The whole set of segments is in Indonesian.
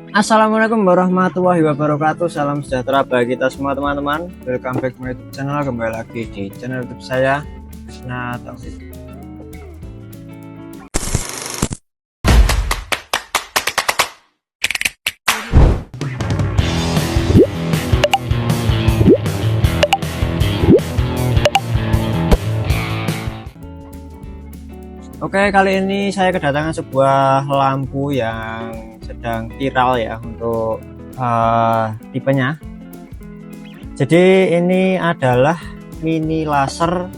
Assalamualaikum warahmatullahi wabarakatuh. Salam sejahtera bagi kita semua teman-teman. Welcome back to my YouTube channel. Kembali lagi di channel YouTube saya, Krisna Taufik. Oke, kali ini saya kedatangan sebuah lampu yang sedang viral ya untuk tipenya. Jadi ini adalah mini laser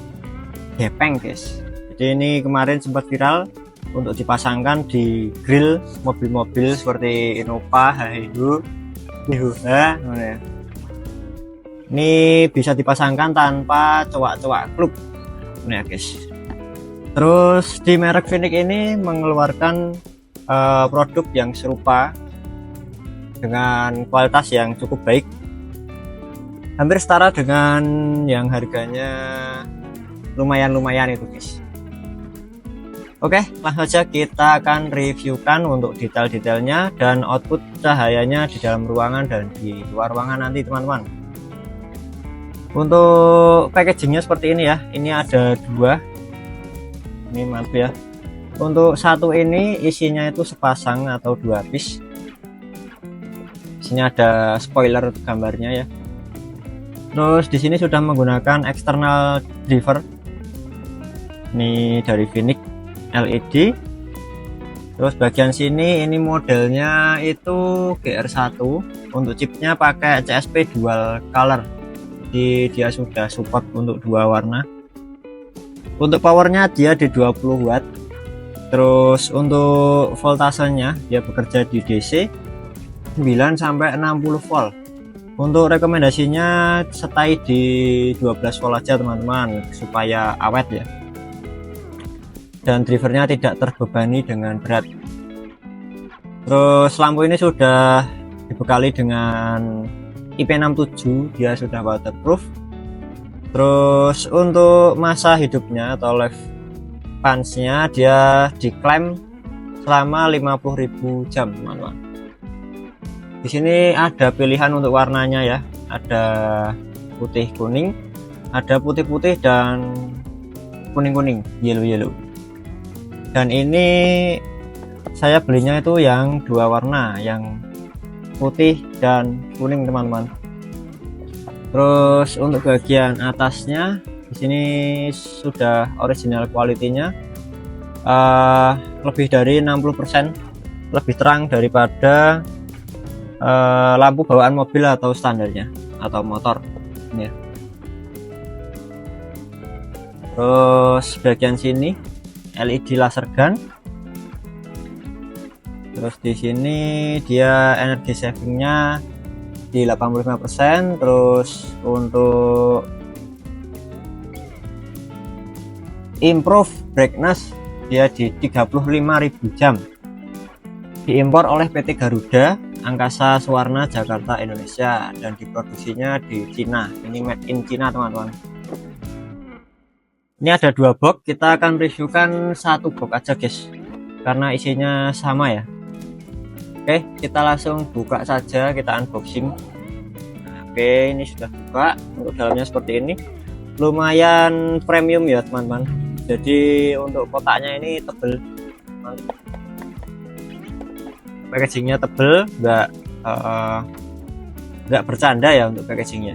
gepeng guys. Jadi ini kemarin sempat viral untuk dipasangkan di grill mobil-mobil seperti Innova, Hayabu, Hyundai. Ini bisa dipasangkan tanpa cowak-cowak klub, ini ya guys. Terus di merek Vinic ini mengeluarkan produk yang serupa dengan kualitas yang cukup baik, hampir setara dengan yang harganya lumayan itu guys. Oke, langsung saja kita akan reviewkan untuk detail-detailnya dan output cahayanya di dalam ruangan dan di luar ruangan nanti teman-teman. Untuk packagingnya seperti ini ya, ini ada dua. Ini maaf ya, untuk satu ini isinya itu sepasang atau dua piece. Isinya ada spoiler gambarnya ya. Terus di sini sudah menggunakan external driver. Ini dari Vinic LED. Terus bagian sini ini modelnya itu GR1. Untuk chipnya pakai CSP dual color. Jadi dia sudah support untuk dua warna. Untuk powernya dia di 20 watt. Terus untuk voltasenya dia bekerja di DC 9 sampai 60 volt. Untuk rekomendasinya setai di 12 volt aja teman-teman supaya awet ya. Dan drivernya tidak terbebani dengan berat. Terus lampu ini sudah dibekali dengan IP67, dia sudah waterproof. Terus untuk masa hidupnya atau lifespan-nya dia diklaim selama 50.000 jam teman-teman. Di sini ada pilihan untuk warnanya ya, ada putih kuning, ada putih-putih dan kuning-kuning, yellow. Dan ini saya belinya itu yang dua warna, yang putih dan kuning teman-teman. Terus untuk bagian atasnya di sini sudah original quality-nya, lebih dari 60% lebih terang daripada lampu bawaan mobil atau standarnya atau motor ya. Terus bagian sini LED laser gun. Terus di sini dia energi savingnya di 85%. Terus untuk improve brightness dia di 35.000 jam. Diimpor oleh PT Garuda Angkasa Suwarna Jakarta Indonesia dan diproduksinya di Cina. Ini made in Cina teman-teman. Ini ada dua box, kita akan reviewkan satu box aja guys karena isinya sama ya. Oke, kita langsung buka saja, kita unboxing. Oke, ini sudah buka. Untuk dalamnya seperti ini, lumayan premium ya teman-teman. Jadi untuk kotaknya ini tebel, packagingnya tebel, nggak bercanda ya untuk packagingnya.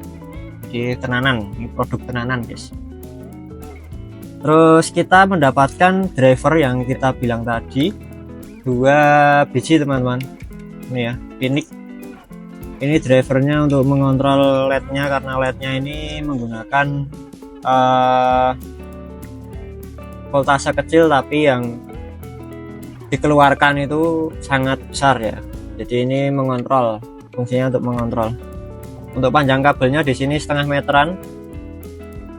Jadi tenanan, ini produk tenanan guys. Terus kita mendapatkan driver yang kita bilang tadi, dua biji teman-teman. Ini ya, Vinic. Ini drivernya untuk mengontrol LED-nya karena LED-nya ini menggunakan voltase kecil tapi yang dikeluarkan itu sangat besar ya. Jadi ini mengontrol, fungsinya untuk mengontrol. Untuk panjang kabelnya di sini setengah meteran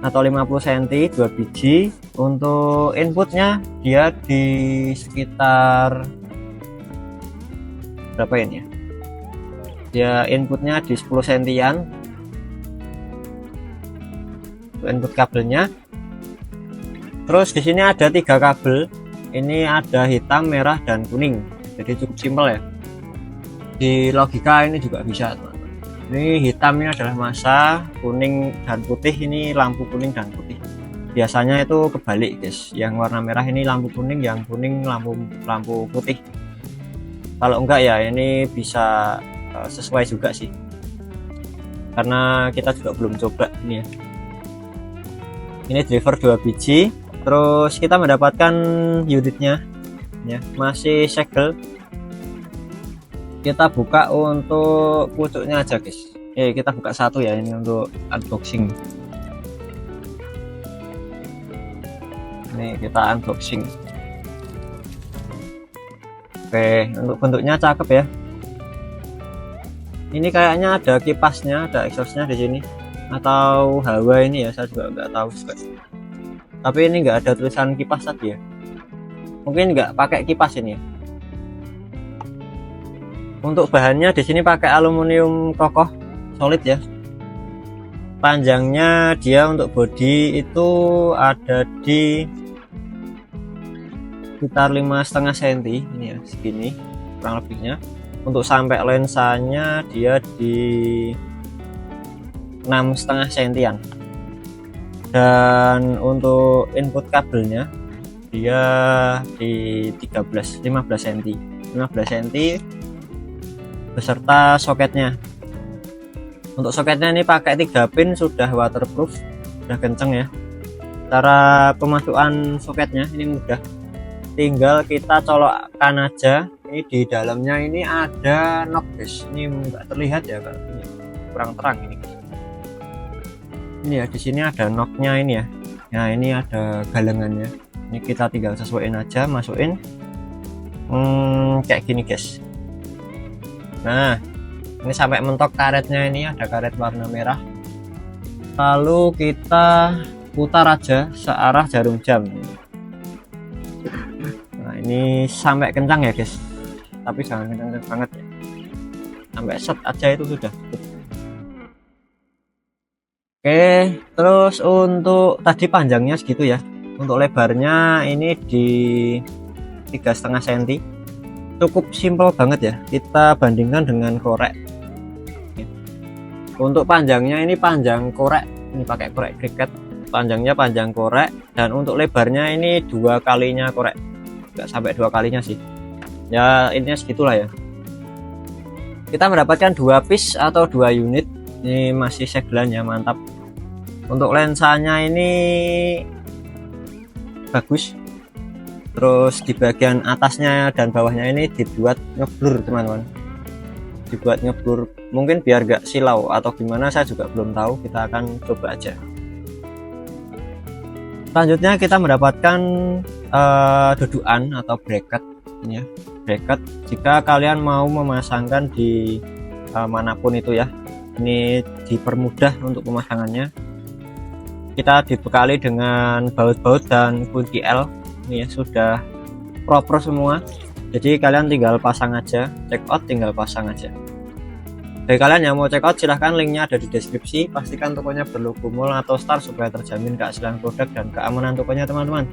atau 50 cm, dua biji. Untuk inputnya dia di sekitar berapa ini ya, dia inputnya di 10 cm input kabelnya. Terus di sini ada tiga kabel, ini ada hitam, merah dan kuning, jadi cukup simpel ya. di logika ini juga bisa teman-teman. Ini hitam ini adalah massa, kuning dan putih ini lampu kuning dan putih. Biasanya itu kebalik guys, yang warna merah ini lampu kuning, yang kuning lampu putih. Kalau enggak ya ini bisa sesuai juga sih, karena kita juga belum coba ini ya. Ini driver 2 biji, terus kita mendapatkan unitnya ya, masih segel. Kita buka untuk pucuknya aja guys. Kita buka satu ya, ini untuk unboxing. Ini kita unboxing. Oke, untuk bentuknya cakep ya. Ini kayaknya ada kipasnya, ada exhaustnya di sini, atau hawa ini ya, saya juga nggak tahu juga. Tapi ini nggak ada tulisan kipas tadi ya. Mungkin nggak pakai kipas ini ya. Untuk bahannya di sini pakai aluminium kokoh solid ya. Panjangnya dia untuk bodi itu ada di sekitar 5,5 cm ini ya, segini kurang lebihnya. Untuk sampai lensanya dia di 6,5 cm. Dan untuk input kabelnya dia di 15 cm. 15 cm beserta soketnya. Untuk soketnya ini pakai 3 pin, sudah waterproof, sudah kenceng ya. Cara pemasukan soketnya ini mudah, tinggal kita colokkan aja. Ini di dalamnya ini ada knob guys, ini enggak terlihat ya, kalau ini kurang terang ini guys. Ini ya, di sini ada knob-nya ini ya. Nah ini ada galengannya, ini kita tinggal sesuaiin aja, masukin kayak gini guys. Nah ini sampai mentok karetnya, ini ada karet warna merah. Lalu kita putar aja searah jarum jam. Nah ini sampai kencang ya guys, tapi jangan kencang banget ya, sampai set aja itu sudah. Oke, terus untuk tadi panjangnya segitu ya. Untuk lebarnya ini di 3,5 cm. Cukup simpel banget ya, kita bandingkan dengan korek. Untuk panjangnya ini panjang korek, ini pakai korek cricut, panjangnya panjang korek, dan untuk lebarnya ini 2 kalinya korek, nggak sampai 2 kalinya sih ya, intinya segitulah ya. Kita mendapatkan 2 piece atau 2 unit, ini masih segelan ya, mantap. Untuk lensanya ini bagus. Terus di bagian atasnya dan bawahnya ini dibuat ngeblur teman-teman, dibuat ngeblur, mungkin biar gak silau atau gimana saya juga belum tahu, kita akan coba aja. Selanjutnya kita mendapatkan dudukan atau bracket ini ya, bracket jika kalian mau memasangkan di manapun itu ya. Ini dipermudah untuk pemasangannya. Kita dibekali dengan baut-baut dan kunci L. Ini ya, sudah proper semua, jadi kalian tinggal pasang aja, check out tinggal pasang aja. Bagi kalian yang mau check out, silahkan, linknya ada di deskripsi. Pastikan tokonya berlogo mall atau star supaya terjamin keaslian produk dan keamanan tokonya teman-teman.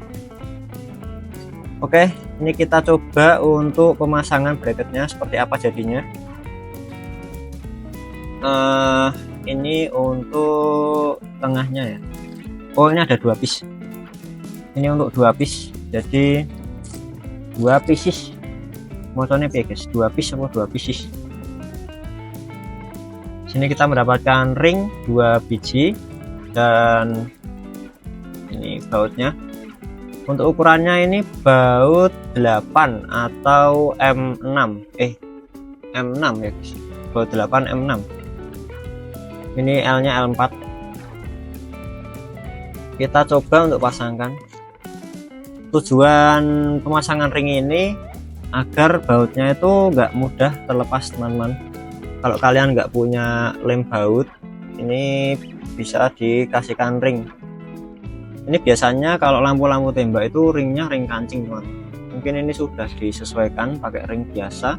Oke, ini kita coba untuk pemasangan bracketnya seperti apa jadinya. Ini untuk tengahnya ya. Oh ini ada 2 piece, ini untuk 2 piece, jadi 2 pieces. Motornya guys, 2 piece atau 2 pieces. Sini kita mendapatkan ring 2 biji dan ini bautnya. Untuk ukurannya ini baut 8 atau M6, M6 ya guys, baut 8 M6. Ini L nya L4. Kita coba untuk pasangkan. Tujuan pemasangan ring ini agar bautnya itu nggak mudah terlepas teman-teman. Kalau kalian nggak punya lem baut, ini bisa dikasihkan ring. Ini biasanya kalau lampu-lampu tembak itu ringnya ring kancing teman. Mungkin ini sudah disesuaikan pakai ring biasa,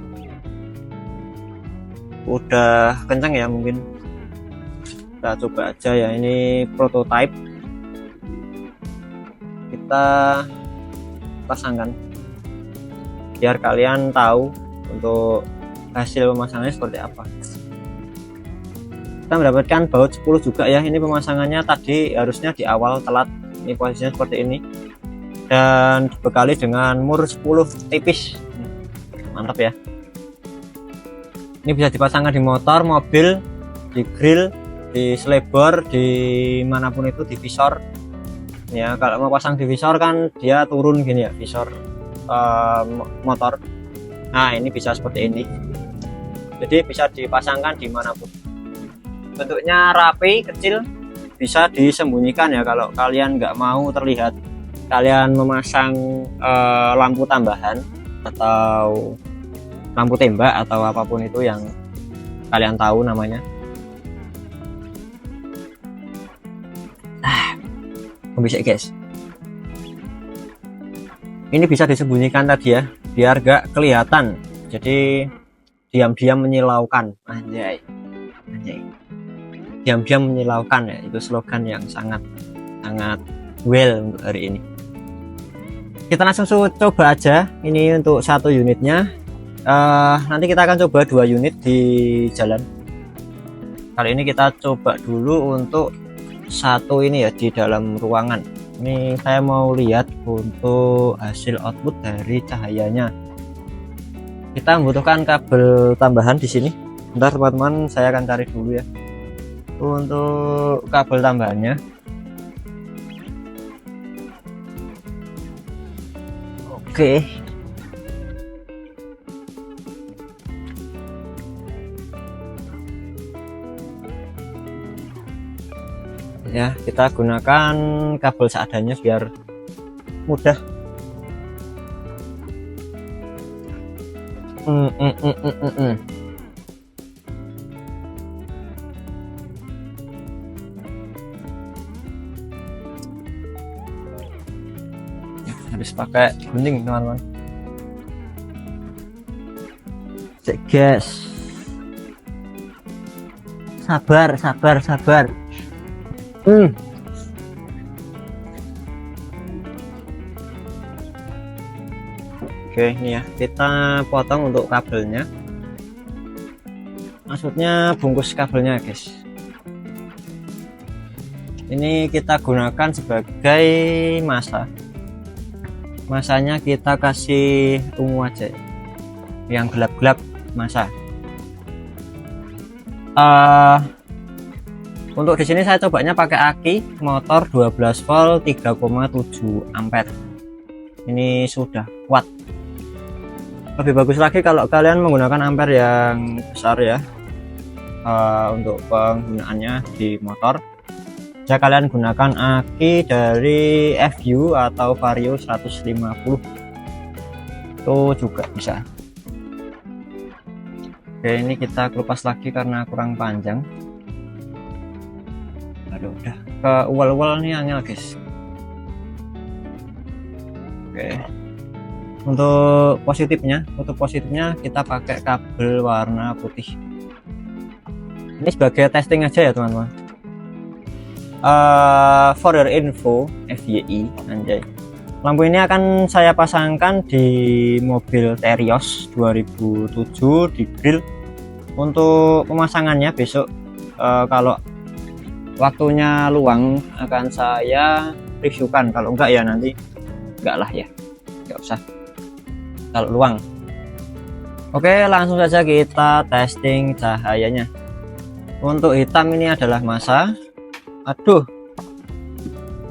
udah kencang ya mungkin. Kita coba aja ya, ini prototype. Kita pasangkan biar kalian tahu untuk hasil pemasangannya seperti apa. Kita mendapatkan baut 10 juga ya. Ini pemasangannya tadi harusnya di awal telat, ini posisinya seperti ini, dan dibekali dengan mur 10 tipis. Mantap ya. Ini bisa dipasangkan di motor, mobil, di grill, di selebor, di manapun itu, di visor ya. Kalau mau pasang di visor kan dia turun gini ya, visor motor. Nah ini bisa seperti ini, jadi bisa dipasangkan dimanapun. Bentuknya rapi, kecil, bisa disembunyikan ya. Kalau kalian nggak mau terlihat kalian memasang lampu tambahan atau lampu tembak atau apapun itu yang kalian tahu namanya. Bisa guys, ini bisa disembunyikan tadi ya, biar gak kelihatan, jadi diam-diam menyilaukan. Anjay, diam-diam menyilaukan ya, itu slogan yang sangat well untuk hari ini. Kita langsung coba aja ini untuk satu unitnya. Nanti kita akan coba 2 unit di jalan. Kali ini kita coba dulu untuk satu ini ya, di dalam ruangan. Ini saya mau lihat untuk hasil output dari cahayanya. Kita membutuhkan kabel tambahan di sini. Bentar teman-teman, saya akan cari dulu ya untuk kabel tambahannya. Oke. Ya, kita gunakan kabel seadanya biar mudah. Ya, harus pakai gunting teman-teman. Cek guys, sabar. Oke, ini ya, kita potong untuk kabelnya, maksudnya bungkus kabelnya guys. Ini kita gunakan sebagai masa. Masanya kita kasih ungu aja, yang gelap-gelap masa. Untuk di sini saya cobanya pakai aki motor 12 volt 3,7 ampere. Ini sudah kuat. Lebih bagus lagi kalau kalian menggunakan ampere yang besar ya. Untuk penggunaannya di motor, ya kalian gunakan aki dari FU atau Vario 150. Itu juga bisa. Oke, ini kita kelupas lagi karena kurang panjang. Aduh, udah ke ual-ual nih angel guys. Oke, untuk positifnya kita pakai kabel warna putih. Ini sebagai testing aja ya teman-teman. For your info, FYI, anjay, lampu ini akan saya pasangkan di mobil Terios 2007 di grill. Untuk pemasangannya besok kalau waktunya luang akan saya reviewkan. Kalau enggak ya nanti enggak lah ya, enggak usah kalau luang. Oke, langsung saja kita testing cahayanya. Untuk hitam ini adalah masa. Aduh,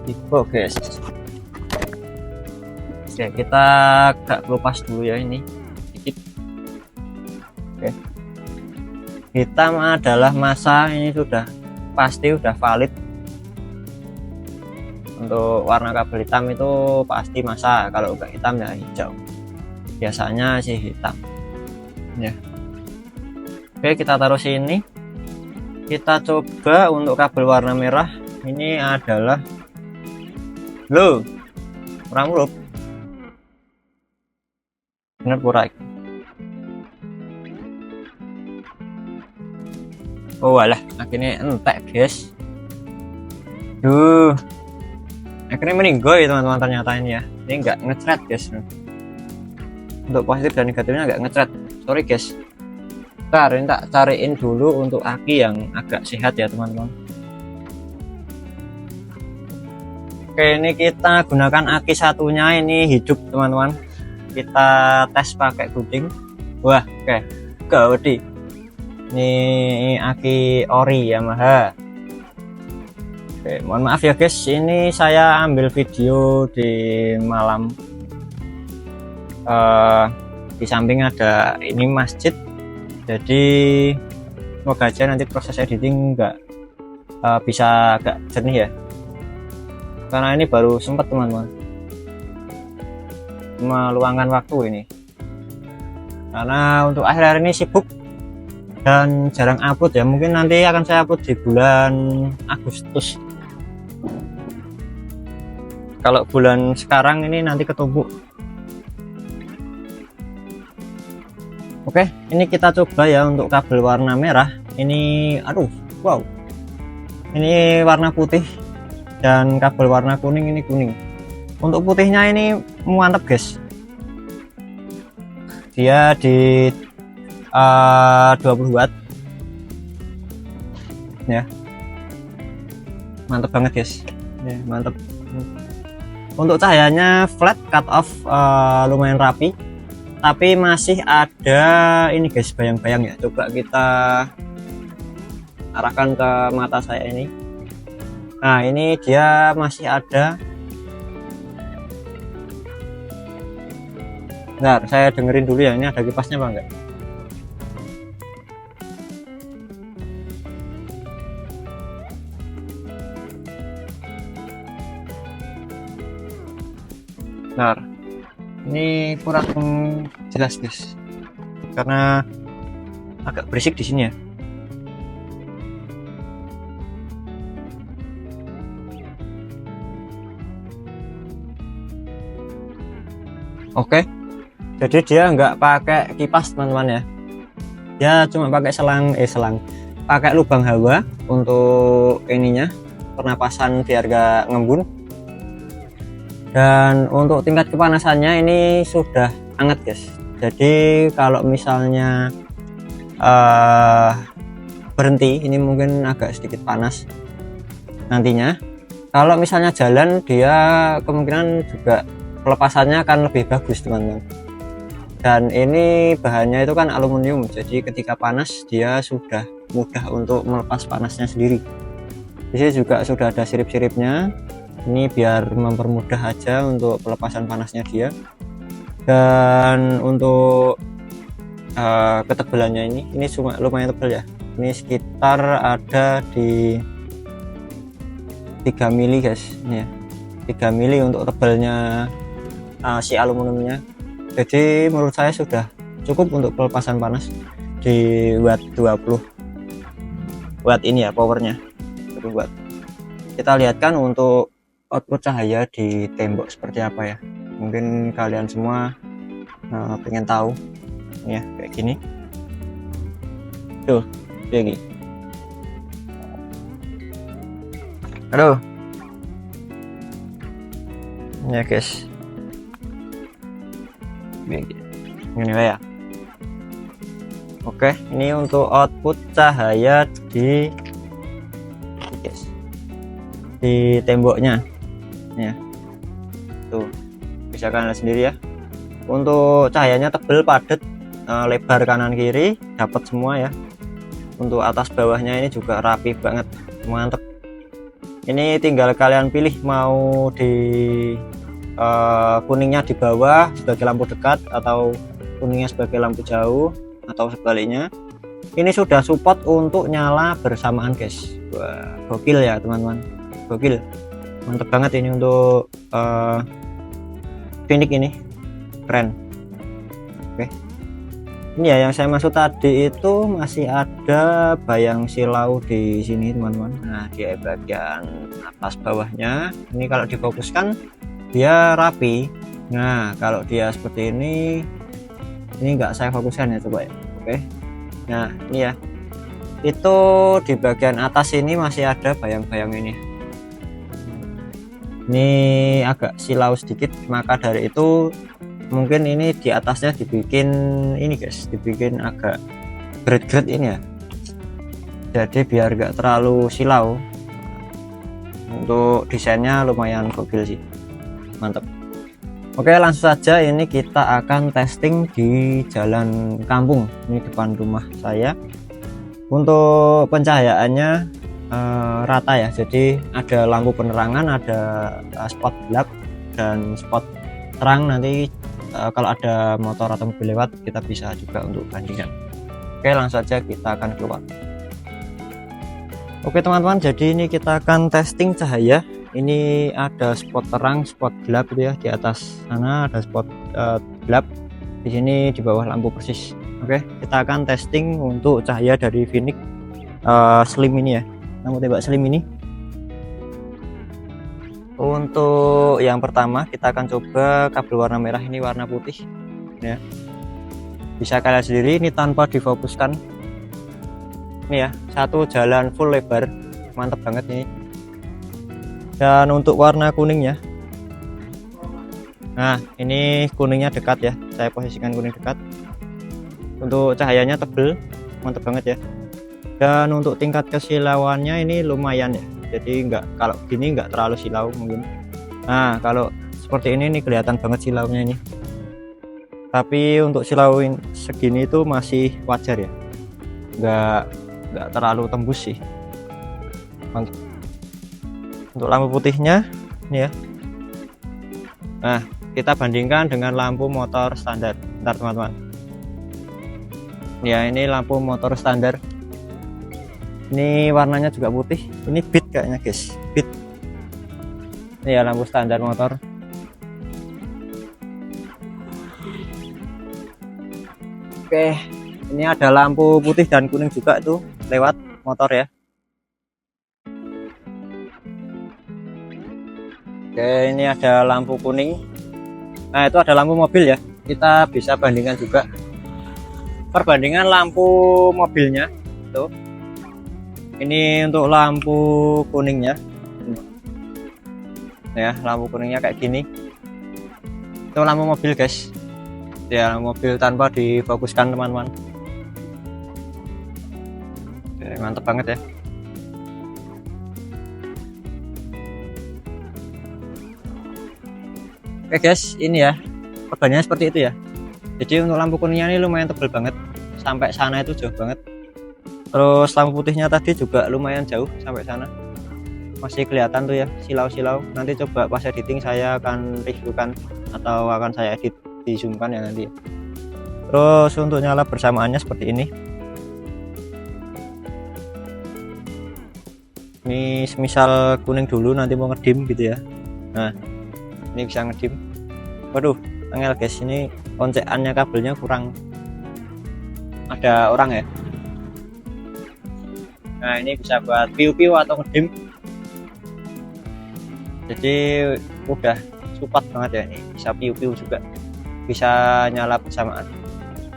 tipe guys. Oke, kita agak kelupas dulu ya ini sedikit. Oke, hitam adalah masa. Ini sudah pasti udah valid. Untuk warna kabel hitam itu pasti masa, kalau enggak hitam ya hijau, biasanya sih hitam ya. Oke, kita taruh sini. Kita coba untuk kabel warna merah. Ini adalah kurang mulut bener pura. Oh alah, akhirnya entek guys. Akhirnya meninggoy teman-teman ternyata ini ya. Ini nggak ngecret guys. Untuk positif dan negatifnya nggak ngecret, sorry guys. Bentar, ini tak cariin dulu untuk aki yang agak sehat ya teman-teman. Oke, ini kita gunakan aki satunya, ini hidup teman-teman. Kita tes pakai gunting. Wah, oke, gawedi. Ini aki ori Yamaha. Oke, mohon maaf ya guys, ini saya ambil video di malam. Di samping ada ini masjid, jadi semoga aja nanti proses editing nggak bisa agak jernih ya, karena ini baru sempat teman-teman meluangkan waktu ini, karena untuk akhir-akhir ini sibuk dan jarang upload ya. Mungkin nanti akan saya upload di bulan Agustus. Kalau bulan sekarang ini nanti ketumpuk. Oke, ini kita coba ya untuk kabel warna merah. Ini, aduh, wow. Ini warna putih dan kabel warna kuning ini kuning. Untuk putihnya ini mantap guys. Dia di 20 watt. Ya. Mantap banget guys. Ya, mantap. Untuk cahayanya flat cut off, lumayan rapi. Tapi masih ada ini guys, bayang-bayang ya. Coba kita arahkan ke mata saya ini. Nah, ini dia masih ada. Bentar, saya dengerin dulu ya, ini ada kipasnya apa enggak? Bentar. Ini kurang jelas guys, karena agak berisik di sini ya. Oke, jadi dia nggak pakai kipas teman-teman ya. Dia cuma pakai selang, pakai lubang hawa untuk ininya, pernapasan biar nggak ngembun. Dan untuk tingkat kepanasannya ini sudah hangat guys. Jadi kalau misalnya berhenti, ini mungkin agak sedikit panas nantinya. Kalau misalnya jalan, dia kemungkinan juga pelepasannya akan lebih bagus teman-teman. Dan ini bahannya itu kan aluminium, jadi ketika panas dia sudah mudah untuk melepas panasnya sendiri. Di sini juga sudah ada sirip-siripnya. Ini biar mempermudah aja untuk pelepasan panasnya dia. Dan untuk ketebalannya ini cuma lumayan tebal ya. Ini sekitar ada di 3 mili guys. Ini ya, 3 mili untuk tebalnya si aluminiumnya. Jadi menurut saya sudah cukup untuk pelepasan panas di watt 20 watt ini ya, powernya 20 watt. Kita lihatkan untuk output cahaya di tembok seperti apa ya. Mungkin kalian semua pengen tahu ya, kayak gini tuh, kayak gini. Aduh ya guys, ini ya. Oke, ini untuk output cahaya di temboknya ya, tuh bisa kalian lihat sendiri ya. Untuk cahayanya tebel, padat, lebar kanan kiri dapat semua ya. Untuk atas bawahnya ini juga rapi banget, mantep. Ini tinggal kalian pilih mau di kuningnya di bawah sebagai lampu dekat atau kuningnya sebagai lampu jauh atau sebaliknya. Ini sudah support untuk nyala bersamaan guys. Wah, gokil ya teman-teman, gokil, mantep banget ini untuk Phoenix ini, keren. Oke, ini ya yang saya maksud tadi itu masih ada bayang silau di sini teman-teman. Nah, di bagian atas bawahnya ini kalau difokuskan dia rapi. Nah, kalau dia seperti ini nggak saya fokuskan ya, coba ya. Oke, nah ini ya, itu di bagian atas ini masih ada bayang-bayang ini. Ini agak silau sedikit, maka dari itu mungkin ini di atasnya dibikin ini guys, dibikin agak grid-grid ini ya, jadi biar gak terlalu silau. Untuk desainnya lumayan gokil sih, mantap. Oke, langsung saja ini kita akan testing di jalan kampung ini depan rumah saya. Untuk pencahayaannya rata ya, jadi ada lampu penerangan, ada spot gelap dan spot terang. Nanti kalau ada motor atau mobil lewat kita bisa juga untuk bandingkan. Oke, langsung saja kita akan keluar. Oke teman-teman, jadi ini kita akan testing cahaya. Ini ada spot terang, spot gelap gitu ya. Di atas sana ada spot gelap, di sini di bawah lampu persis. Oke, kita akan testing untuk cahaya dari Vinic Slim ini ya, lampu tembak Slim ini. Untuk yang pertama kita akan coba kabel warna merah, ini warna putih ya. Bisa kalian sendiri, ini tanpa difokuskan. Ini ya, satu jalan full lebar, mantap banget ini. Dan untuk warna kuningnya, nah ini kuningnya dekat ya, saya posisikan kuning dekat. Untuk cahayanya tebel, mantap banget ya. Dan untuk tingkat kesilauannya ini lumayan ya, jadi kalau gini nggak terlalu silau mungkin. Nah kalau seperti ini kelihatan banget silaunya ini, tapi untuk silau segini itu masih wajar ya, nggak terlalu tembus sih, mantap. Untuk lampu putihnya ini ya, nah kita bandingkan dengan lampu motor standar. Bentar teman-teman ya, ini lampu motor standar, ini warnanya juga putih, ini beat kayaknya guys, beat. Ini ya lampu standar motor. Oke, ini ada lampu putih dan kuning juga tuh lewat motor ya. Oke, ini ada lampu kuning. Nah itu ada lampu mobil ya, kita bisa bandingkan juga. Perbandingan lampu mobilnya tuh, ini untuk lampu kuningnya ya, lampu kuningnya kayak gini. Itu lampu mobil guys ya, lampu mobil tanpa difokuskan teman-teman. Oke, mantap banget ya. Oke guys, ini ya perbandingannya seperti itu ya. Jadi untuk lampu kuningnya ini lumayan tebal banget, sampai sana itu jauh banget. Terus lampu putihnya tadi juga lumayan jauh sampai sana, masih kelihatan tuh ya silau-silau. Nanti coba pas editing saya akan reviewkan atau akan saya edit di zoomkan ya nanti. Terus untuk nyala bersamaannya seperti ini. Ini semisal kuning dulu nanti mau ngedim gitu ya, nah ini bisa ngedim. Waduh angel guys, ini koncekannya kabelnya kurang, ada orang ya. Nah ini bisa buat piu-piu atau ngedim, jadi udah support banget ya. Ini bisa piu-piu juga, bisa nyala bersamaan.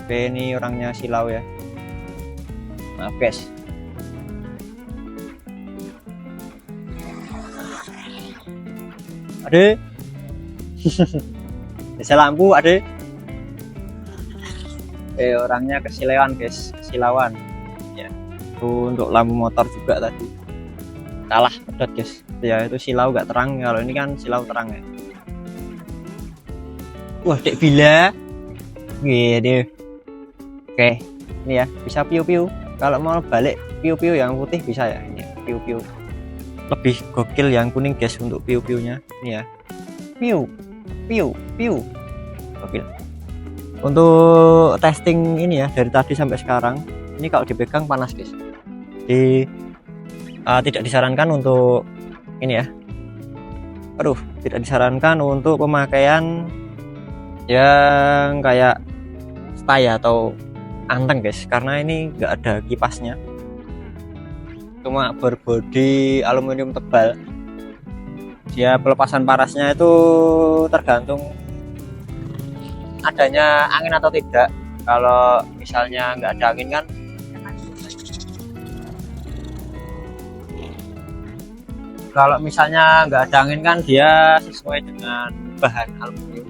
Oke, ini orangnya silau ya, maaf guys. Ada bisa lampu ada. Orangnya kesilauan guys, kesilauan ya. Itu untuk lampu motor juga tadi kalah pedot guys ya, itu silau gak terang. Kalau ini kan silau terang ya. Wah dek bila gitu. Oke, ini ya bisa piu-piu. Kalau mau balik piu-piu yang putih bisa ya, ini piu-piu. Lebih gokil yang kuning guys untuk piu-piunya ini ya, piu piu piu, gokil. Untuk testing ini ya, dari tadi sampai sekarang ini kalau dipegang panas guys, jadi tidak disarankan untuk ini ya. Aduh, tidak disarankan untuk pemakaian yang kayak stay atau anteng guys, karena ini nggak ada kipasnya, cuma berbodi aluminium tebal. Dia pelepasan parasnya itu tergantung adanya angin atau tidak. Kalau misalnya nggak ada angin kan, kalau misalnya nggak ada angin kan dia sesuai dengan bahan aluminium.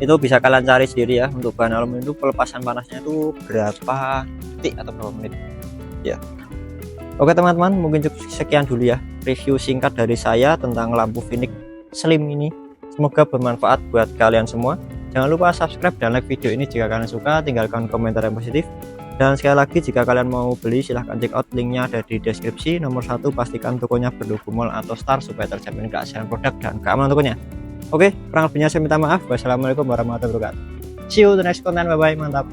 Itu bisa kalian cari sendiri ya, untuk bahan aluminium itu pelepasan panasnya itu berapa detik atau berapa menit ya. Oke teman-teman, mungkin cukup sekian dulu ya review singkat dari saya tentang lampu Phoenix Slim ini. Semoga bermanfaat buat kalian semua. Jangan lupa subscribe dan like video ini jika kalian suka, tinggalkan komentar yang positif. Dan sekali lagi, jika kalian mau beli silahkan check out, linknya ada di deskripsi. Nomor 1, pastikan tokonya berlogo mall atau star supaya terjamin keaslian produk dan keamanan tokonya. Oke, kurang lebihnya saya minta maaf. Wassalamualaikum warahmatullahi wabarakatuh. See you the next content, bye bye, mantap.